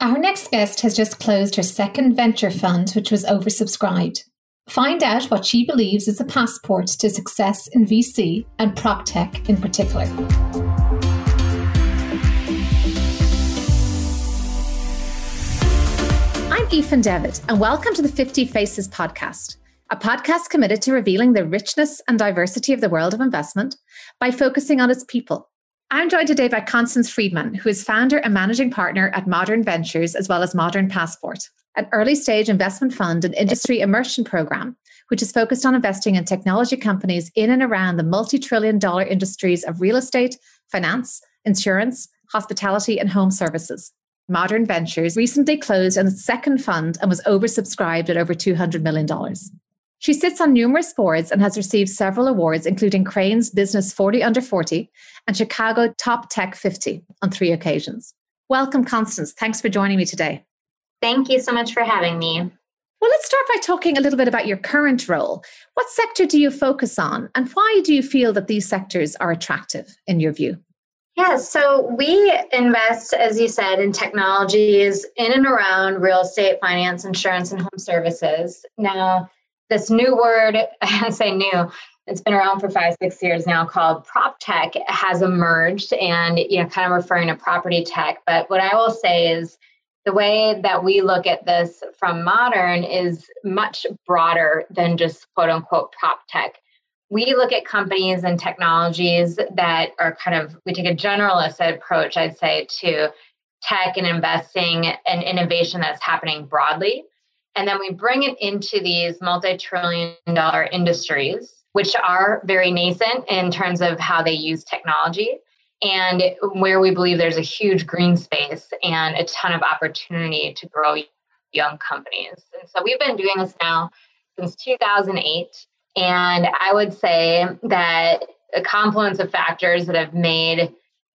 Our next guest has just closed her second venture fund, which was oversubscribed. Find out what she believes is a passport to success in VC and Proptech in particular. I'm Aoife Devitt, and welcome to the 50 Faces podcast, a podcast committed to revealing the richness and diversity of the world of investment by focusing on its people. I'm joined today by Constance Freedman, who is founder and managing partner at Moderne Ventures, as well as Moderne Passport, an early-stage investment fund and industry immersion program, which is focused on investing in technology companies in and around the multi-trillion-dollar industries of real estate, finance, insurance, hospitality, and home services. Moderne Ventures recently closed on its second fund and was oversubscribed at over $200 million. She sits on numerous boards and has received several awards, including Crain's Business 40 Under 40 and Chicago Top Tech 50 on 3 occasions. Welcome, Constance. Thanks for joining me today. Thank you so much for having me. Well, let's start by talking a little bit about your current role. What sector do you focus on, and why do you feel that these sectors are attractive in your view? Yeah, so we invest, as you said, in technologies in and around real estate, finance, insurance, and home services. Now, this new word, I say new, it's been around for 5-6 years now, called Proptech, has emerged, and kind of referring to property tech. But what I will say is the way that we look at this from Modern is much broader than just quote unquote Proptech. We look at companies and technologies that are we take a generalist approach, I'd say, to tech and investing and innovation that's happening broadly. And then we bring it into these multi-trillion-dollar industries, which are very nascent in terms of how they use technology, and where we believe there's a huge green space and a ton of opportunity to grow young companies. And so we've been doing this now since 2008. And I would say that a confluence of factors that have made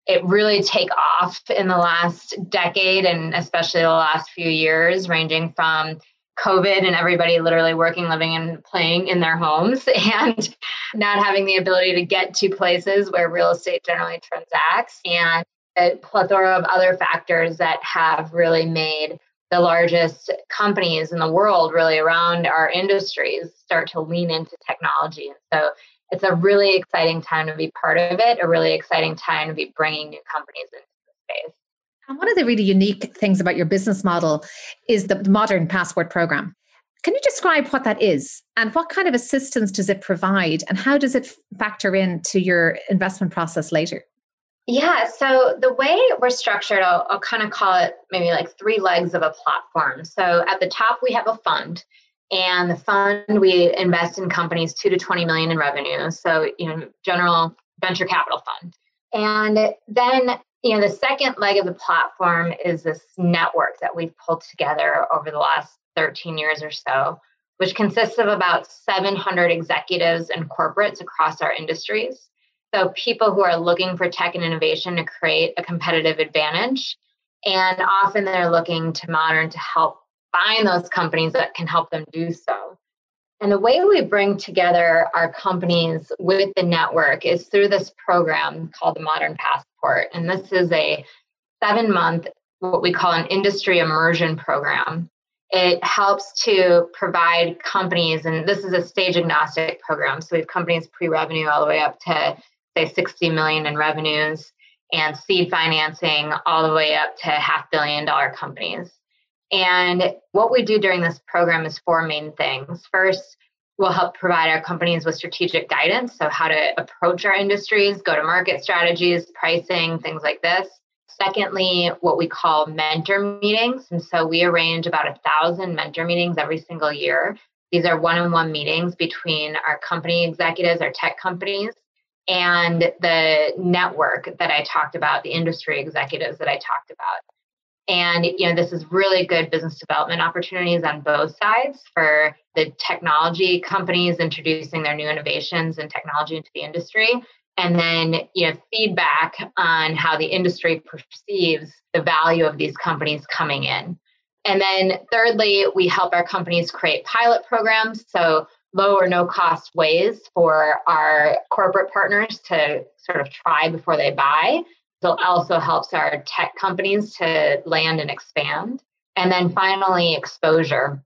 it really take off in the last decade, and especially the last few years, ranging from COVID and everybody literally working, living, and playing in their homes and not having the ability to get to places where real estate generally transacts, and a plethora of other factors that have really made the largest companies in the world really around our industries start to lean into technology. And so it's a really exciting time to be part of it, a really exciting time to be bringing new companies into the space. And one of the really unique things about your business model is the Moderne Passport program. Can you describe what that is, and what kind of assistance does it provide, and how does it factor into your investment process later? Yeah, so the way we're structured, I'll kind of call it maybe like 3 legs of a platform. So at the top, we have a fund, and the fund, we invest in companies 2 to 20 million in revenue. So, general venture capital fund. And then, the second leg of the platform is this network that we've pulled together over the last 13 years or so, which consists of about 700 executives and corporates across our industries. So people who are looking for tech and innovation to create a competitive advantage. And often they're looking to Modern to help find those companies that can help them do so. And the way we bring together our companies with the network is through this program called the Moderne Passport. And this is a 7-month, what we call an industry immersion program. It helps to provide companies, and this is a stage agnostic program. So we have companies pre-revenue all the way up to, say, 60 million in revenues, and seed financing all the way up to $500 million companies. And what we do during this program is 4 main things. First, we'll help provide our companies with strategic guidance, so how to approach our industries, go-to-market strategies, pricing, things like this. Secondly, what we call mentor meetings. And so we arrange about 1,000 mentor meetings every single year. These are one-on-one meetings between our company executives, our tech companies, and the network that I talked about, the industry executives that I talked about. And, this is really good business development opportunities on both sides for the technology companies introducing their new innovations and technology into the industry. And then, feedback on how the industry perceives the value of these companies coming in. And then thirdly, we help our companies create pilot programs. So low or no cost ways for our corporate partners to sort of try before they buy. So it also helps our tech companies to land and expand. And then finally, exposure.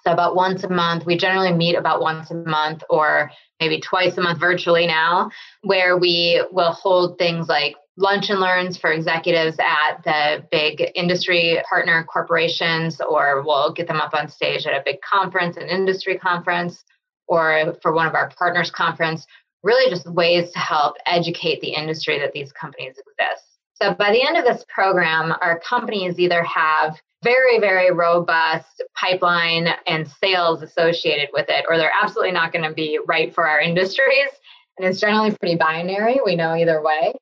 So about once a month, we generally meet about once a month or maybe twice a month virtually now, where we will hold things like lunch and learns for executives at the big industry partner corporations, or we'll get them up on stage at a big conference, an industry conference, or for one of our partners conference, really just ways to help educate the industry that these companies exist. So by the end of this program, our companies either have very, very robust pipeline and sales associated with it, or they're absolutely not going to be right for our industries. And it's generally pretty binary. We know either way.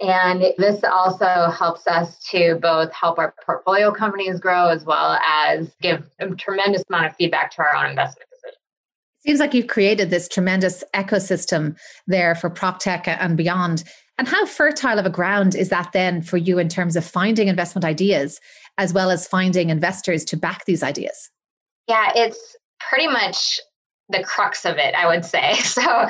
And this also helps us to both help our portfolio companies grow as well as give a tremendous amount of feedback to our own investment decisions. It seems like you've created this tremendous ecosystem there for Proptech and beyond. And how fertile of a ground is that then for you in terms of finding investment ideas, as well as finding investors to back these ideas? Yeah, it's pretty much the crux of it, I would say. So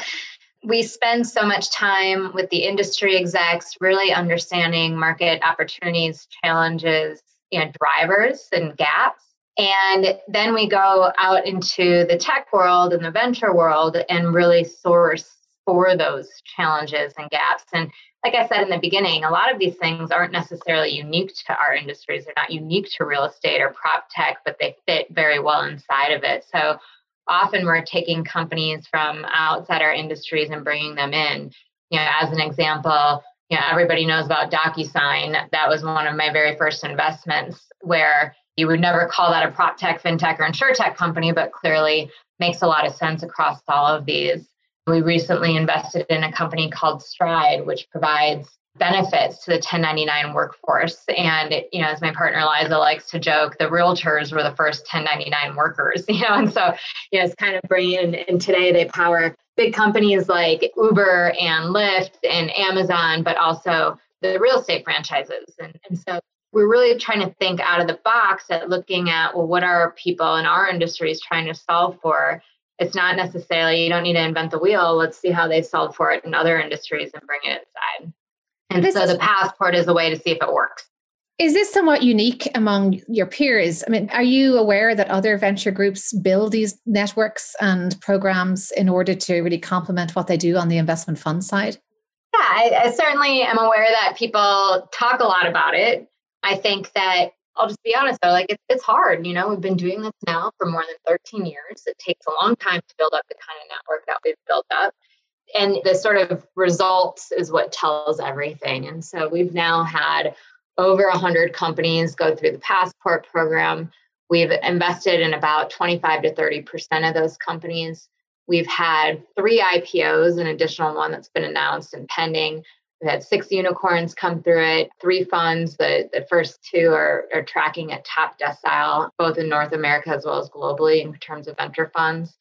we spend so much time with the industry execs, really understanding market opportunities, challenges, drivers and gaps. And then we go out into the tech world and the venture world and really source for those challenges and gaps. And like I said in the beginning, a lot of these things aren't necessarily unique to our industries. They're not unique to real estate or prop tech, but they fit very well inside of it. So often we're taking companies from outside our industries and bringing them in. As an example, everybody knows about DocuSign. That was one of my very first investments where you would never call that a prop tech, fintech, or insurtech company, but clearly makes a lot of sense across all of these. We recently invested in a company called Stride, which provides benefits to the 1099 workforce. And, as my partner Liza likes to joke, the realtors were the first 1099 workers, and so, it's kind of bringing in, and today they power big companies like Uber and Lyft and Amazon, but also the real estate franchises. And so we're really trying to think out of the box at looking at, well, what are people in our industries trying to solve for? It's not necessarily, you don't need to invent the wheel. Let's see how they solve for it in other industries and bring it inside. And so the passport is a way to see if it works. Is this somewhat unique among your peers? I mean, are you aware that other venture groups build these networks and programs in order to really complement what they do on the investment fund side? Yeah, I certainly am aware that people talk a lot about it. I think that I'll just be honest though, it's hard. We've been doing this now for more than 13 years. It takes a long time to build up the kind of network that we've built up. And the sort of results is what tells everything. And so we've now had over 100 companies go through the Passport program. We've invested in about 25 to 30% of those companies. We've had 3 IPOs, an additional one that's been announced and pending. We've had 6 unicorns come through it, 3 funds. The first 2 are tracking at top decile, both in North America as well as globally in terms of venture funds.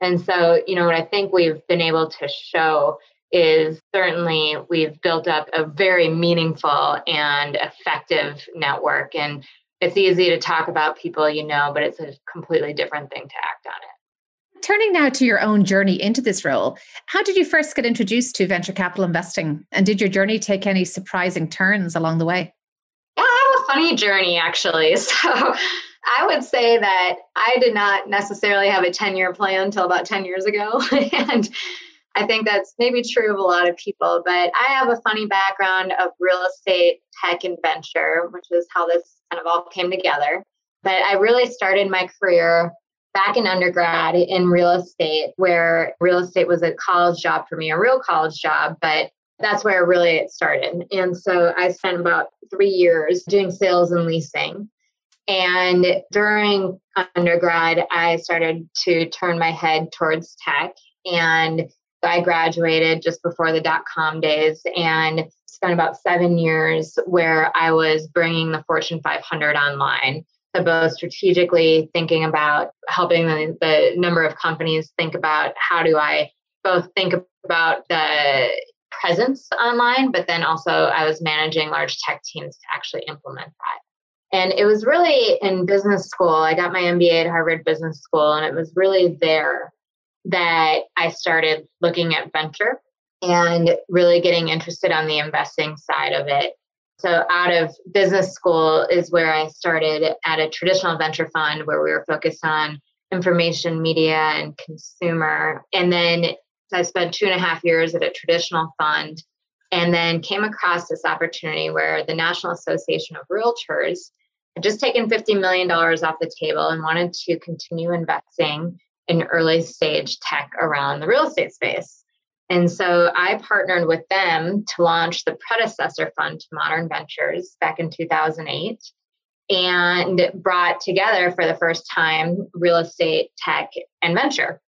And so, what I think we've been able to show is certainly we've built up a very meaningful and effective network. And it's easy to talk about people, but it's a completely different thing to act on it. Turning now to your own journey into this role, how did you first get introduced to venture capital investing? And did your journey take any surprising turns along the way? Yeah, I have a funny journey, actually. So I would say that I did not necessarily have a 10-year plan until about 10 years ago. And I think that's maybe true of a lot of people. But I have a funny background of real estate, tech, and venture, which is how this kind of all came together. But I really started my career back in undergrad in real estate, where real estate was a college job for me, a real college job, but that's where really it started. And so I spent about 3 years doing sales and leasing. And during undergrad, I started to turn my head towards tech. And I graduated just before the dot-com days and spent about 7 years where I was bringing the Fortune 500 online. So both strategically thinking about helping the number of companies think about how do I both think about the presence online, but then also I was managing large tech teams to actually implement that. And it was really in business school. I got my MBA at Harvard Business School, and it was really there that I started looking at venture and really getting interested on the investing side of it. So out of business school is where I started at a traditional venture fund where we were focused on information, media, and consumer. And then I spent 2.5 years at a traditional fund and then came across this opportunity where the National Association of Realtors had just taken $50 million off the table and wanted to continue investing in early stage tech around the real estate space. And so I partnered with them to launch the predecessor fund to Moderne Ventures back in 2008 and brought together for the first time real estate, tech, and venture.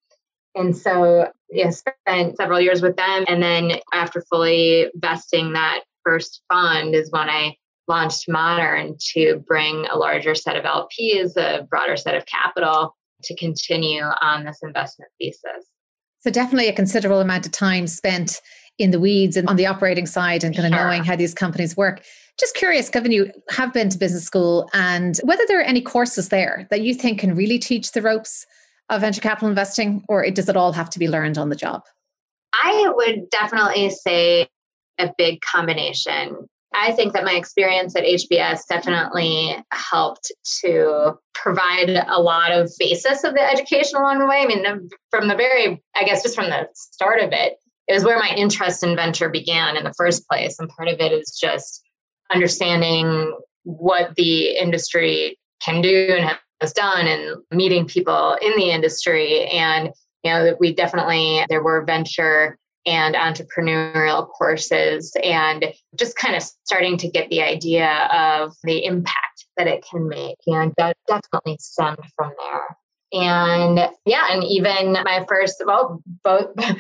And so spent several years with them. And then after fully vesting that first fund is when I launched Moderne to bring a larger set of LPs, a broader set of capital to continue on this investment thesis. So definitely a considerable amount of time spent in the weeds and on the operating side and kind of knowing how these companies work. Just curious, given you have been to business school, and whether there are any courses there that you think can really teach the ropes of venture capital investing, or does it all have to be learned on the job? I would definitely say a big combination. I think that my experience at HBS definitely helped to provide a lot of basis of the education along the way. I mean, from the just from the start of it, it was where my interest in venture began in the first place. And part of it is just understanding what the industry can do and has done and meeting people in the industry. And, there were venture and entrepreneurial courses and just kind of starting to get the idea of the impact that it can make. And that definitely stemmed from there. And and even my first, both as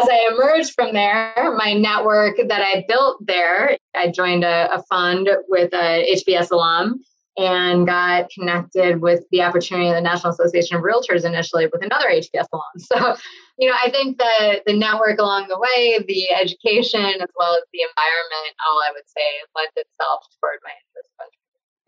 I emerged from there, my network that I built there, I joined a fund with a HBS alum and got connected with the opportunity of the National Association of Realtors initially with another HBS alum. So, I think the network along the way, the education, as well as the environment, all I would say lent itself toward my interest.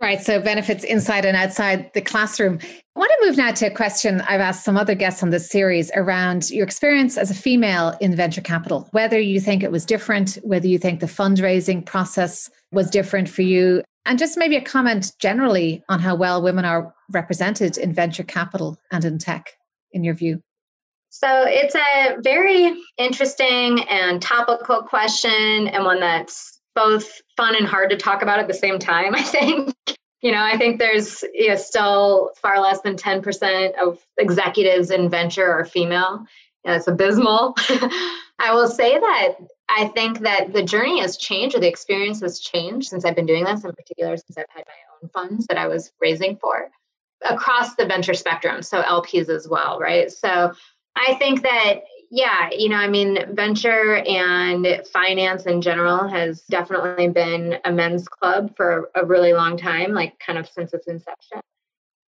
Right. So benefits inside and outside the classroom. I want to move now to a question I've asked some other guests on this series around your experience as a female in venture capital, whether you think it was different, whether you think the fundraising process was different for you, and just maybe a comment generally on how well women are represented in venture capital and in tech, in your view. So it's a very interesting and topical question, and one that's both fun and hard to talk about at the same time, I think. I think there's still far less than 10% of executives in venture are female. It's abysmal. I will say that I think that the journey has changed, or the experience has changed since I've been doing this, in particular since I've had my own funds that I was raising for across the venture spectrum. So LPs as well, right? So I think that, venture and finance in general has definitely been a men's club for a really long time, like kind of since its inception.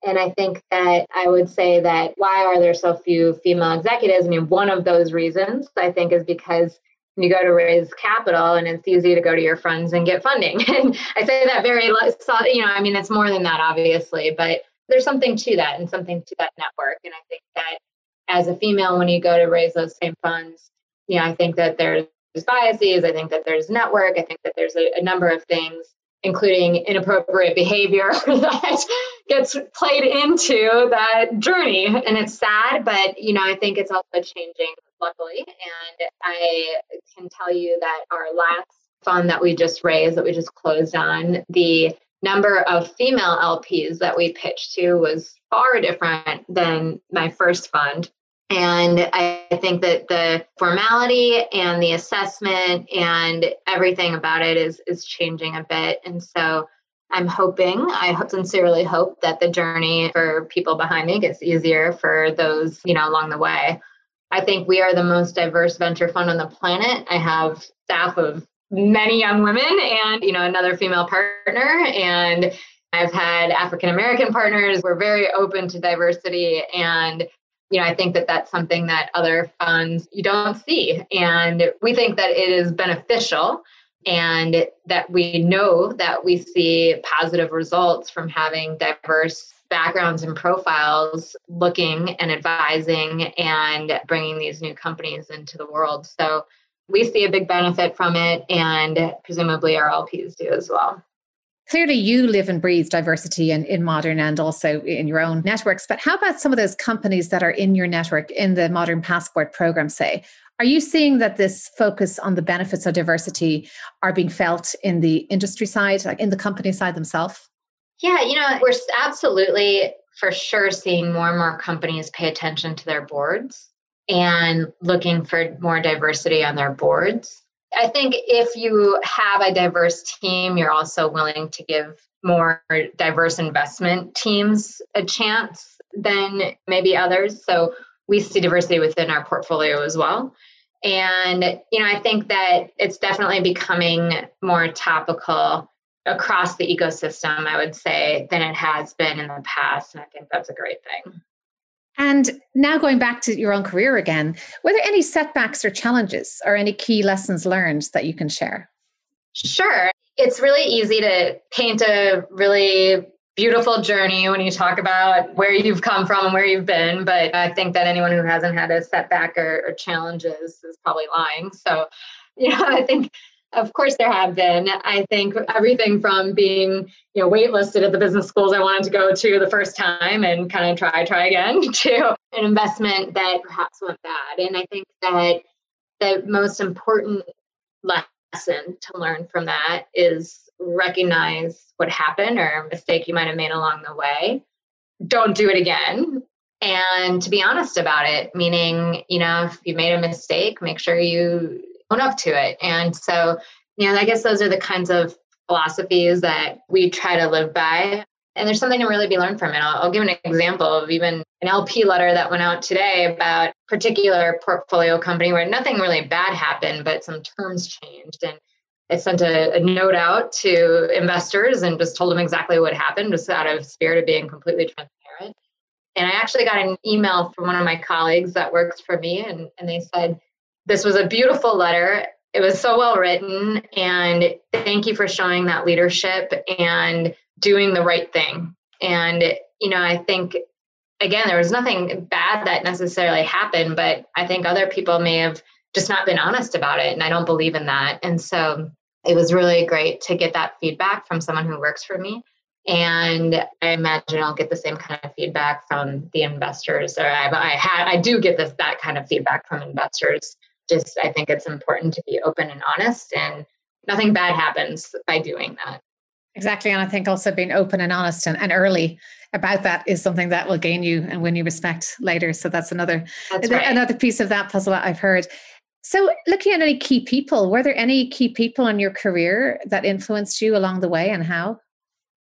And I think that I would say that why are there so few female executives? One of those reasons I think is because you go to raise capital and it's easy to go to your friends and get funding. And I say that it's more than that, obviously, but there's something to that and something to that network. And I think that as a female, when you go to raise those same funds, I think that there's biases. I think that there's network. I think that there's a number of things, including inappropriate behavior that gets played into that journey. And it's sad, but, I think it's also changing, luckily. And I can tell you that our last fund that we just raised, that we just closed on, the number of female LPs that we pitched to was far different than my first fund. And I think that the formality and the assessment and everything about it is changing a bit. And so I sincerely hope that the journey for people behind me gets easier for those, along the way. I think we are the most diverse venture fund on the planet. I have staff of many young women and, another female partner. And I've had African-American partners. We're very open to diversity. And I think that that's something that other funds you don't see. And we think that it is beneficial and that we know that we see positive results from having diverse backgrounds and profiles looking and advising and bringing these new companies into the world. So we see a big benefit from it, and presumably our LPs do as well. Clearly, you live and breathe diversity in Modern and also in your own networks. But how about some of those companies that are in your network in the Moderne Passport program, say? Are you seeing that this focus on the benefits of diversity are being felt in the industry side, like in the company side themselves? Yeah, we're absolutely for sure seeing more and more companies pay attention to their boards and looking for more diversity on their boards. I think if you have a diverse team, you're also willing to give more diverse investment teams a chance than maybe others. So we see diversity within our portfolio as well. And, I think that it's definitely becoming more topical across the ecosystem, I would say, than it has been in the past. And I think that's a great thing. And now going back to your own career again, were there any setbacks or challenges or any key lessons learned that you can share? Sure. It's really easy to paint a really beautiful journey when you talk about where you've come from and where you've been. But I think that anyone who hasn't had a setback or challenges is probably lying. So, I think, of course, there have been. I think everything from being, waitlisted at the business schools I wanted to go to the first time and kind of try again to an investment that perhaps went bad. And I think that the most important lesson to learn from that is recognize what happened or a mistake you might have made along the way. Don't do it again. And to be honest about it, meaning, if you made a mistake, make sure you own up to it. And so, I guess those are the kinds of philosophies that we try to live by. And there's something to really be learned from it. I'll give an example of even an LP letter that went out today about a particular portfolio company where nothing really bad happened, but some terms changed. And I sent a note out to investors and just told them exactly what happened, just out of spirit of being completely transparent. And I actually got an email from one of my colleagues that works for me, and they said, "This was a beautiful letter. It was so well written. And thank you for showing that leadership and doing the right thing." And, I think, again, there was nothing bad that necessarily happened, but I think other people may have just not been honest about it. And I don't believe in that. And so it was really great to get that feedback from someone who works for me. And I imagine I'll get the same kind of feedback from the investors, or I do get that kind of feedback from investors. Just, I think it's important to be open and honest, and nothing bad happens by doing that. Exactly. And I think also being open and honest and early about that is something that will gain you and win you respect later. So that's another piece of that puzzle that I've heard. So looking at any key people, were there any key people in your career that influenced you along the way, and how?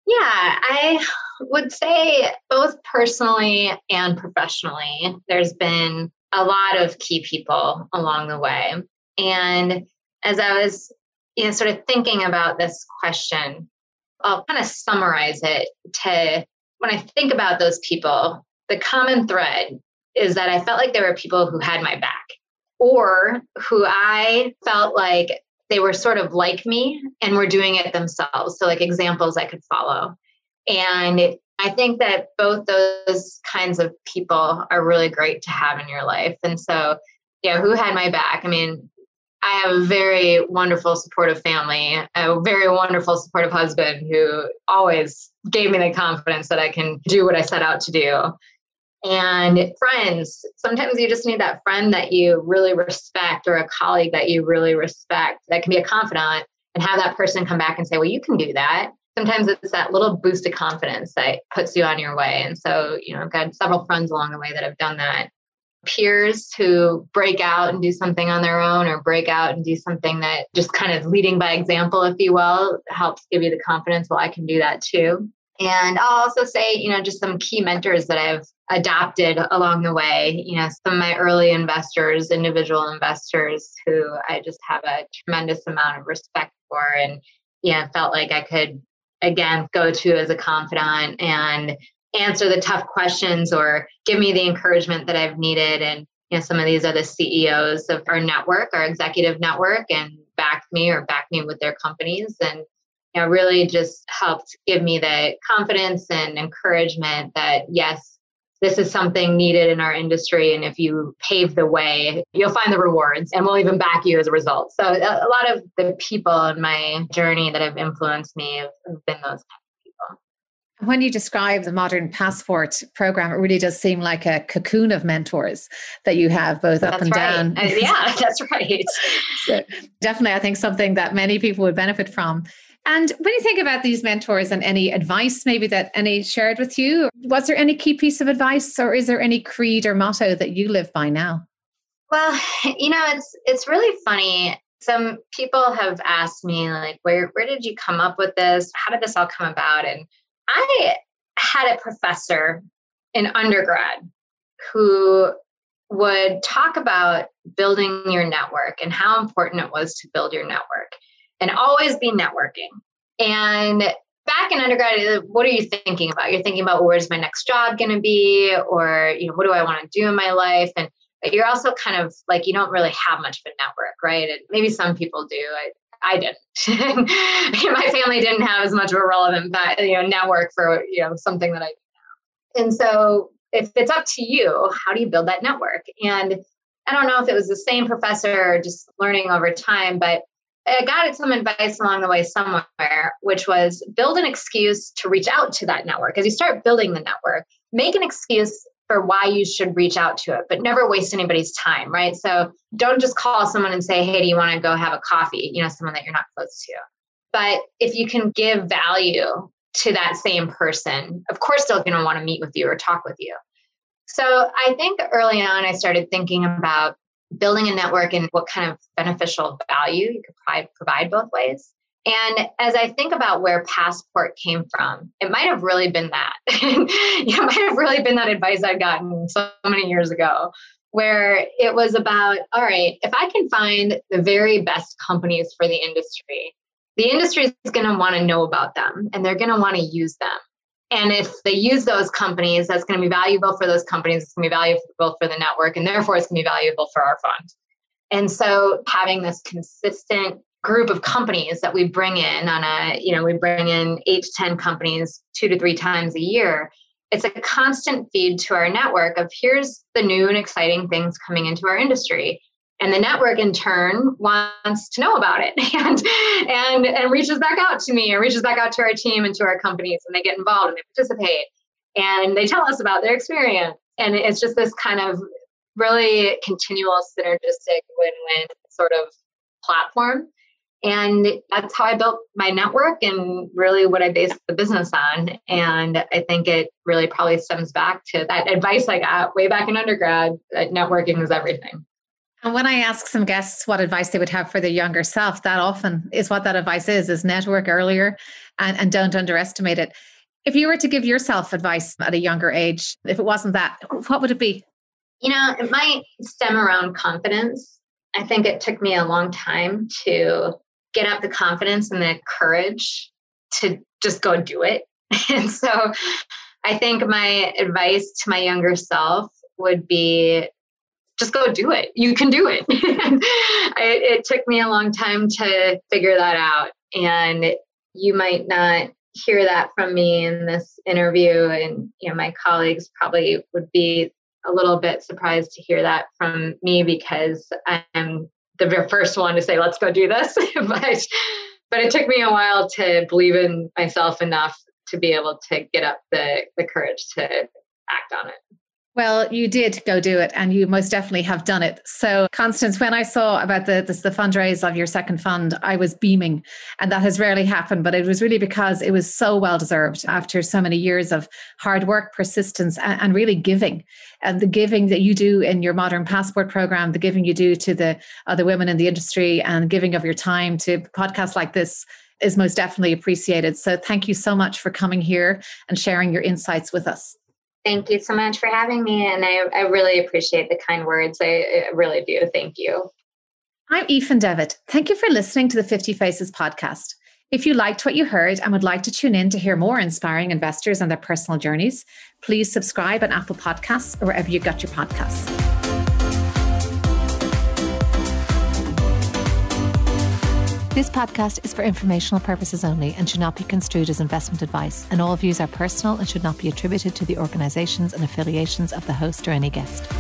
Yeah, I would say both personally and professionally, there's been a lot of key people along the way. And as I was, sort of thinking about this question, I'll kind of summarize it to, when I think about those people, the common thread is that I felt like there were people who had my back, or who I felt like they were sort of like me and were doing it themselves. So like examples I could follow. And I think that both those kinds of people are really great to have in your life. And so, who had my back? I mean, I have a very wonderful, supportive family, a very wonderful, supportive husband who always gave me the confidence that I can do what I set out to do. And friends, sometimes you just need that friend that you really respect, or a colleague that you really respect that can be a confidant, and have that person come back and say, well, you can do that. Sometimes it's that little boost of confidence that puts you on your way. And so, I've got several friends along the way that have done that. Peers who break out and do something on their own, or break out and do something that just kind of leading by example, if you will, helps give you the confidence, well, I can do that too. And I'll also say, just some key mentors that I've adopted along the way, some of my early investors, individual investors who I just have a tremendous amount of respect for, and, felt like I could, again, go to as a confidant and answer the tough questions or give me the encouragement that I've needed. And, some of these are the CEOs of our network, our executive network, and back me with their companies. And, really just helped give me the confidence and encouragement that, yes, this is something needed in our industry. And if you pave the way, you'll find the rewards and we'll even back you as a result. So a lot of the people in my journey that have influenced me have been those kind of people. When you describe the Moderne Passport program, it really does seem like a cocoon of mentors that you have both up and down. Yeah, that's right. So definitely, I think something that many people would benefit from. And when you think about these mentors and any advice maybe that any shared with you, was there any key piece of advice or is there any creed or motto that you live by now? Well, it's really funny. Some people have asked me like, where did you come up with this? How did this all come about? And I had a professor in undergrad who would talk about building your network and how important it was to build your network and always be networking. And back in undergrad, what are you thinking about? You're thinking about where's my next job going to be, or what do I want to do in my life? And you're also kind of like, you don't really have much of a network, right? And maybe some people do. I didn't. My family didn't have as much of a relevant network for something that I do now. And so if it's up to you, how do you build that network? And I don't know if it was the same professor or just learning over time, but I got some advice along the way somewhere, which was build an excuse to reach out to that network. As you start building the network, make an excuse for why you should reach out to it, but never waste anybody's time, right? So don't just call someone and say, hey, do you want to go have a coffee? Someone that you're not close to. But if you can give value to that same person, of course, they're going to want to meet with you or talk with you. So I think early on, I started thinking about building a network and what kind of beneficial value you could provide both ways. And as I think about where Passport came from, it might have really been that. It might have really been that advice I'd gotten so many years ago, where it was about, all right, if I can find the very best companies for the industry is going to want to know about them and they're going to want to use them. And if they use those companies, that's going to be valuable for those companies. It's going to be valuable for the network, and therefore it's going to be valuable for our fund. And so having this consistent group of companies that we bring in we bring in 8 to 10 companies 2 to 3 times a year. It's a constant feed to our network of here's the new and exciting things coming into our industry. And the network in turn wants to know about it and reaches back out to me or reaches back out to our team and to our companies, and they get involved and they participate and they tell us about their experience. And it's just this kind of really continual synergistic win-win sort of platform. And that's how I built my network and really what I based the business on. And I think it really probably stems back to that advice I got way back in undergrad, that networking is everything. And when I ask some guests what advice they would have for their younger self, that often is what that advice is network earlier and don't underestimate it. If you were to give yourself advice at a younger age, if it wasn't that, what would it be? It might stem around confidence. I think it took me a long time to get up the confidence and the courage to just go do it. And so I think my advice to my younger self would be, just go do it. You can do it. It took me a long time to figure that out. And you might not hear that from me in this interview. And my colleagues probably would be a little bit surprised to hear that from me because I'm the first one to say, let's go do this. But it took me a while to believe in myself enough to be able to get up the courage to act on it. Well, you did go do it, and you most definitely have done it. So, Constance, when I saw about the fundraise of your second fund, I was beaming, and that has rarely happened. But it was really because it was so well deserved after so many years of hard work, persistence, and really giving. And the giving that you do in your Moderne Passport program, the giving you do to the other women in the industry, and giving of your time to podcasts like this is most definitely appreciated. So, thank you so much for coming here and sharing your insights with us. Thank you so much for having me. And I really appreciate the kind words. I really do. Thank you. I'm Aoife Devitt. Thank you for listening to the 50 Faces podcast. If you liked what you heard and would like to tune in to hear more inspiring investors and their personal journeys, please subscribe on Apple Podcasts or wherever you got your podcasts. This podcast is for informational purposes only and should not be construed as investment advice, and all views are personal and should not be attributed to the organisations and affiliations of the host or any guest.